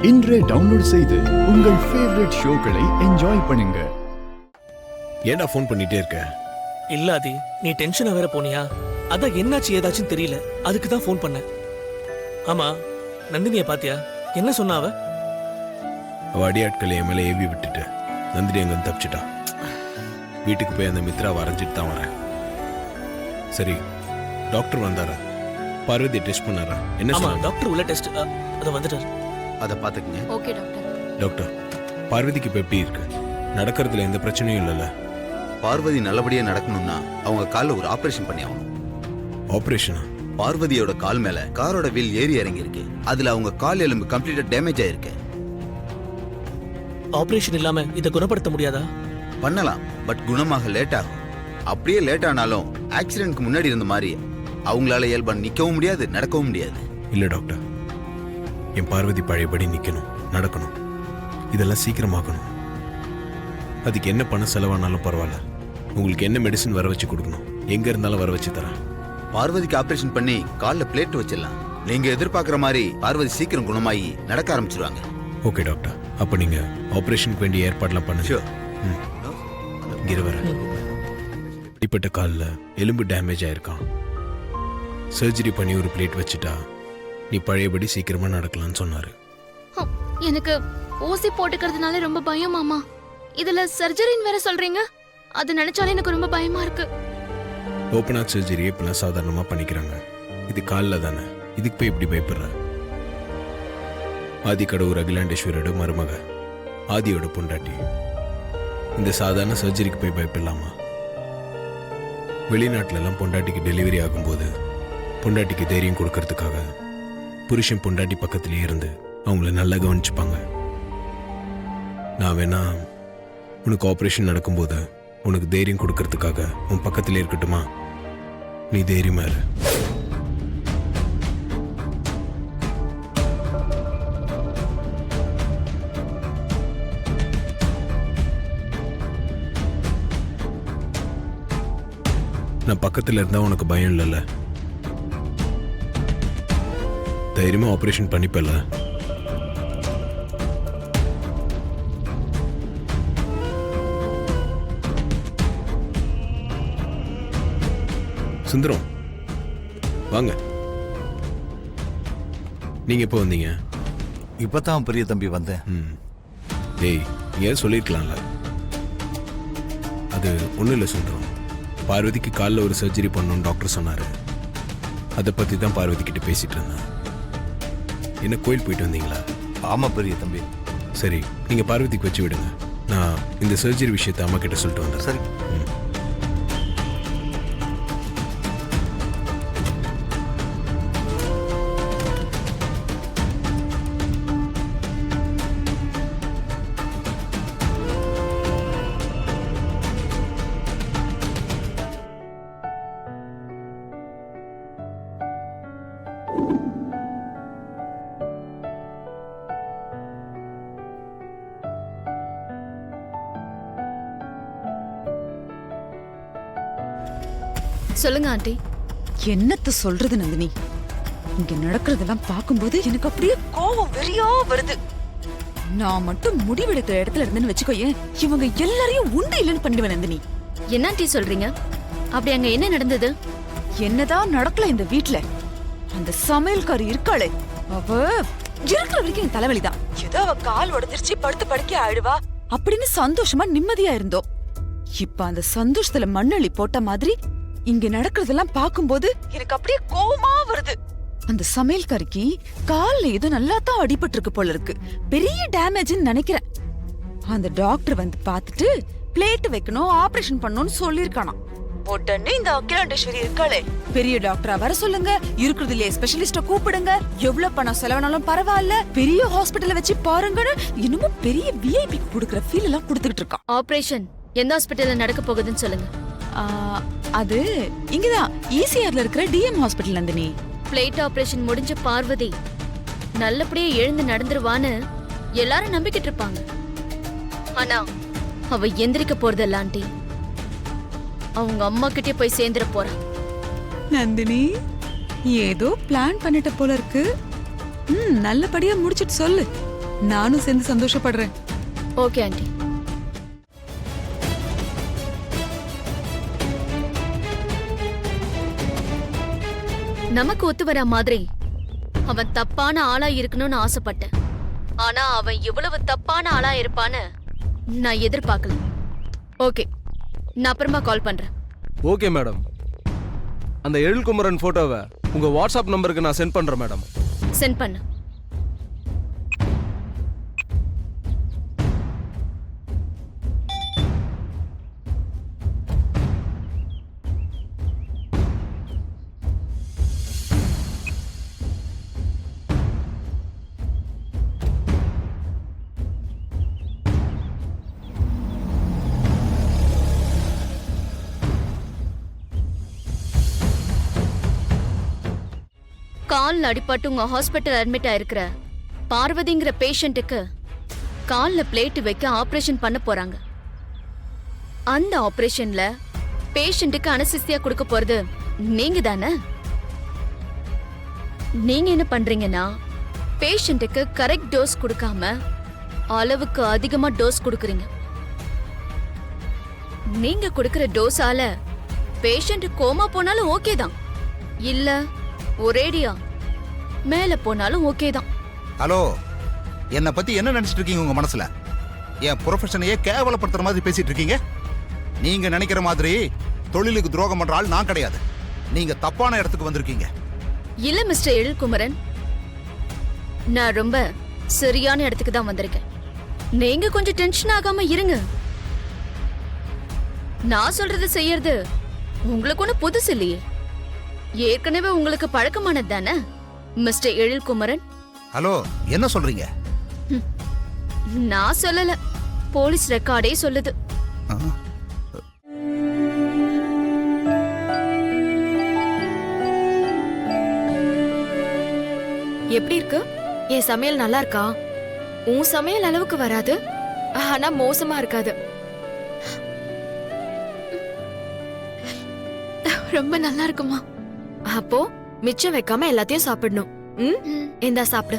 இன்றே டவுன்லோட் செய்து உங்கள் ஃபேவரட் ஷோக்களை என்ஜாய் பண்ணுங்க. ஏன்டா ஃபோன் பண்ணிட்டே இருக்க? இல்லாதி நீ டென்ஷனா வேற போனியா? அதான் என்னாச்சு ஏதாச்சும் தெரியல, அதுக்கு தான் ஃபோன் பண்ணேன். ஆமா, நந்தினியை பாத்தியா? என்ன சொன்னா அவ? அவ அடியாட்களை என் மேலே ஏவி விட்டுட்டு நந்தினி அங்க தப்பிச்சிட்டா. வீட்டுக்கு போய் அந்த மித்ரா வரைஞ்சிட்டு தான் வரேன். சரி, டாக்டர் வந்தாரா? பார்வதி டெஸ்ட் பண்ணாரா? என்ன சொன்னாங்க? டாக்டர் உள்ள டெஸ்ட் அத வந்துட்டாரு. அத பாத்துக்கங்க. Okay doctor. டாக்டர், பார்வதிக்கு இப்ப எப்படி இருக்கு? நடக்கிறதுல எந்த பிரச்சனையும் இல்லைல்ல? பார்வதி நல்லபடியா நடக்கணும்னா அவங்க கால்ல ஒரு ஆபரேஷன் பண்ணி ஆகணும். ஆபரேஷனா? பார்வதியோட கால் மேல காரோட வீல் ஏறி இறங்கி இருக்கு. அதுல அவங்க கால் எலும்பு கம்ப்ளீட்டா டேமேஜ் ஆயிருக்கு. ஆபரேஷன் இல்லாம இத குணப்படுத்த முடியாதா? பண்ணலாம், பட் குணமாக லேட் ஆகும். அப்படியே லேட் ஆனாலும் ஆக்சிடென்ட்க்கு முன்னாடி இருந்த மாதிரி அவங்களால இயல்பா நிக்கவும் முடியாது, நடக்கவும் முடியாது. இல்ல டாக்டர், என் பார்வதி பழையபடி நிக்கணும், நடக்கணும். இதெல்லாம் சீக்கிரமாக்கணும். அதுக்கு என்ன பணம் செலவானாலும் பரவாயில்ல. உங்களுக்கு என்ன மெடிசன் வர வச்சு கொடுக்கணும், எங்க இருந்தாலும் வர வச்சு தரேன். பார்வதிக்கு ஆபரேஷன் பண்ணி கால்ல பிளேட் வச்சிடலாம். நீங்க எதிர்பார்க்கிற மாதிரி பார்வதி சீக்கிரம் குணமாகி நடக்க ஆரம்பிச்சிருவாங்க. ஓகே டாக்டர், அப்ப நீங்க ஆபரேஷனுக்கு வேண்டிய ஏற்பாடுலாம் பண்ணுங்க. இப்பட்ட காலில் எலும்பு டேமேஜ் ஆயிருக்கான். சர்ஜரி பண்ணி ஒரு பிளேட் வச்சுட்டா நீ பழையபடி சீக்கிரமா நடக்கலாம்னு சொன்னாரு. எனக்கு ஊசி போட்டுக்கிறதுனால ரொம்ப பயம் மாமா. இதுல சர்ஜரின்னு வேற சொல்றீங்க, அது நினைச்சாலே எனக்கு ரொம்ப பயமா இருக்கு. ஓப்பன் ஹார்ட் சர்ஜரி இப்பெல்லாம் சாதாரணமா பண்ணிக்கிறாங்க. இது காலில் தானே, இதுக்கு போய் இப்படி பயப்படுற? ஆதி கடவுர் அகிலாண்டேஸ்வரோட மருமக, ஆதியோட பொண்டாட்டி. இந்த சாதாரண சர்ஜரிக்கு போய் பயப்படலாமா? வெளிநாட்டிலலாம் பொண்டாட்டிக்கு டெலிவரி ஆகும்போது பொண்டாட்டிக்கு தைரியம் கொடுக்கறதுக்காக புருஷன் பொண்டாட்டி பக்கத்திலேயே இருந்து அவங்கள நல்லா கவனிச்சுப்பாங்க. நான் வேணா உனக்கு ஆப்ரேஷன் நடக்கும்போது உனக்கு தைரியம் கொடுக்கறதுக்காக உன் பக்கத்திலே இருக்கட்டுமா? நீ தைரியமா இரு. நான் பக்கத்தில் இருந்தா உனக்கு பயம் இல்லைல்ல? தைரியமா ஆபரேஷன் பண்ணிப்பல? சுந்தரம் வாங்க. நீங்க எப்போ வந்தீங்க? இப்பதான் பெரிய தம்பி வந்தேன். டேய், ஏன் சொல்லிருக்கலாம்ல? அது ஒன்றும் இல்லை சுந்தரம். பார்வதிக்கு காலில் ஒரு சர்ஜரி பண்ணணும்னு டாக்டர் சொன்னாரு. அதை பற்றி தான் பார்வதி கிட்ட பேசிட்டு இருந்தேன். என்ன கோயில் போயிட்டு வந்தீங்களா? ஆமா பெரிய தம்பி. சரி, நீங்கள் பார்வதிக்கு வச்சு விடுங்க. நான் இந்த சர்ஜரி விஷயத்தை அம்மா கிட்ட சொல்லிட்டு வந்தேன். சரி. சொல்லுங்க ஆண்டி. என்னத்த சொல்றது நந்தினி, இங்க நடக்கிறதெல்லாம் பார்க்கும்போது எனக்கு அப்படியே கோவம் வெறியா வருது. நான் மட்டும் முடிவெடுக்கிற இடத்துல இருந்தேன்னு வச்சுக்கோயேன், இவங்க எல்லாரையும் உண்டு இல்லைன்னு பண்ணிடுவேன் நந்தினி. என்ன ஆண்டி சொல்றீங்க? அப்படி அங்க என்ன நடந்தது? என்னதான் நடக்கல இந்த வீட்ல, அந்த சமையல்காரி இருக்காளே, அவ இருக்கிற வரைக்கும் என் தலைவலிதான். ஏதோ அவ கால் உடைஞ்சிருச்சு, படுத்து படுக்கே ஆயிடுவா அப்படின்னு சந்தோஷமா நிம்மதியா இருந்தோம். இப்ப அந்த சந்தோஷத்துல மண்ணள்ளி போட்ட மாதிரி இங்க நடக்கிறதெல்லாம் பார்க்கும்போது எனக்கு அப்படியே கோவமா வருது. அந்த சமையல்காரிக்கு கால்ல ஏதோ நல்லா தான் அடிபட்டு இருக்கு போல இருக்கு, பெரிய டேமேஜ்னு நினைக்கிறேன். அந்த டாக்டர் வந்து பார்த்துட்டு பிளேட் வைக்கணும், ஆபரேஷன் பண்ணணும்னு சொல்லிருக்கானா. உடனே இந்த அகிலாண்டேஸ்வரி இருக்காளே, பெரிய டாக்டரா வர சொல்லுங்க, இருக்கிறதுலே ஸ்பெஷலிஸ்ட கூப்பிடுங்க, எவ்வளவு பணம் செலவானாலும் பரவாயில்ல, பெரிய ஹாஸ்பிட்டல்ல வச்சு பாருங்கன்னு இன்னமும் பெரிய விஐபி கொடுக்கற ஃபீல் எல்லாம் கொடுத்துக்கிட்டு இருக்கான். ஆபரேஷன் எந்த ஹாஸ்பிட்டல்ல நடக்க போகுதுன்னு சொல்லுங்க. அது இங்கதான் ஈசிஆர்ல இருக்கிற டிஎம் ஹாஸ்பிட்டல் நந்தினி. பிளேட் ஆபரேஷன் முடிஞ்ச பார்வதி நல்லபடியா எழுந்து நடந்துருவான்னு எல்லாரும் நம்பிக்கிட்டு இருப்பாங்க. ஆனா அவ எந்திரிக்க போறதில்ல ஆண்டி. அவங்க அம்மா கிட்டே போய் சேர்ந்துட போறா. நந்தினி, ஏதோ பிளான் பண்ணிட்ட போல இருக்கு. நல்லபடியா முடிச்சிட்டு சொல்லு. நானும் சேர்ந்து சந்தோஷப்படுறேன். Okay aunty. நமக்கு ஒத்து வர மாதிரி அவன் தப்பான ஆளா இருக்கணும்னு ஆசைப்பட்டேன். ஆனா அவன் இவ்வளவு தப்பான ஆளா இருப்பான்னு நான் எதிர்பார்க்கல. ஓகே, நான் அப்புறமா கால் பண்றேன். Okay madam. அந்த எழில்குமரன் போட்டோவை உங்க வாட்ஸ்அப் நம்பருக்கு நான் சென்ட் பண்றேன் மேடம். சென்ட் பண்ணு. கால்ல அடிபட்டு உங்க ஹாஸ்பிட்டல் அட்மிட் ஆயிருக்கிற பார்வதிங்கிற பேஷண்ட்டுக்கு கால்ல பிளேட் வைக்க ஆபரேஷன் பண்ண போறாங்க. அந்த ஆபரேஷன்ல பேஷண்ட்டுக்கு அனஸ்தீசியா கொடுக்க போறது நீங்க தானே? நீங்க என்ன பண்றீங்கன்னா பேஷண்ட்டுக்கு கரெக்ட் டோஸ் கொடுக்காம அளவுக்கு அதிகமா டோஸ் கொடுக்கறீங்க. நீங்க கொடுக்கிற டோஸால பேஷண்ட் கோமா போனாலும் ஓகே தான், இல்ல ஒரேடியா மேல போனாலும் ஓகே தான். ஹலோ, என்னை பத்தி என்ன நினைச்சிட்டு இருக்கீங்க உங்க மனசுல? என் ப்ரொஃபஷனையே கேவலப்படுத்துற மாதிரி பேசிட்டு இருக்கீங்க. நீங்க நினைக்கிற மாதிரி தொழிலுக்கு துரோகம் பண்ற ஆள் நான் கிடையாது. நீங்க தப்பான இடத்துக்கு வந்திருக்கீங்க. இல்ல மிஸ்டர் எழில்குமரன், நான் ரொம்ப சரியான இடத்துக்கு தான் வந்திருக்கேன். நீங்க கொஞ்சம் டென்ஷன் ஆகாம இருங்க. நான் சொல்றது செய்யறது உங்களுக்கு ஒண்ணு புதுசு இல்லையே, ஏற்கனவே உங்களுக்கு பழக்கமானது தானே மிஸ்டர் எழில்குமரன். ஹலோ, என்ன சொல்றீங்க? நான் சொல்லல, போலீஸ் ரெக்கார்டே சொல்லுது. ஆ? எப்படி இருக்கு? என் சமையல் நல்லா இருக்கா? உன் சமையல் அளவுக்கு வராது, ஆனா மோசமா இருக்காது. ரொம்ப நல்லா இருக்குமா? அப்போ மிச்சம் வைக்காம எல்லாத்தையும் சாப்பிடணும். இந்தா சாப்பிடு.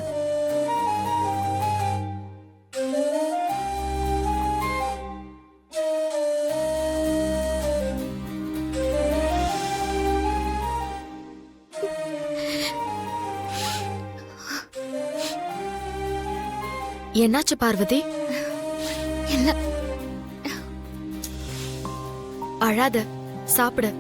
என்னாச்சு பார்வதி? இல்ல, அழாத, சாப்பிடு.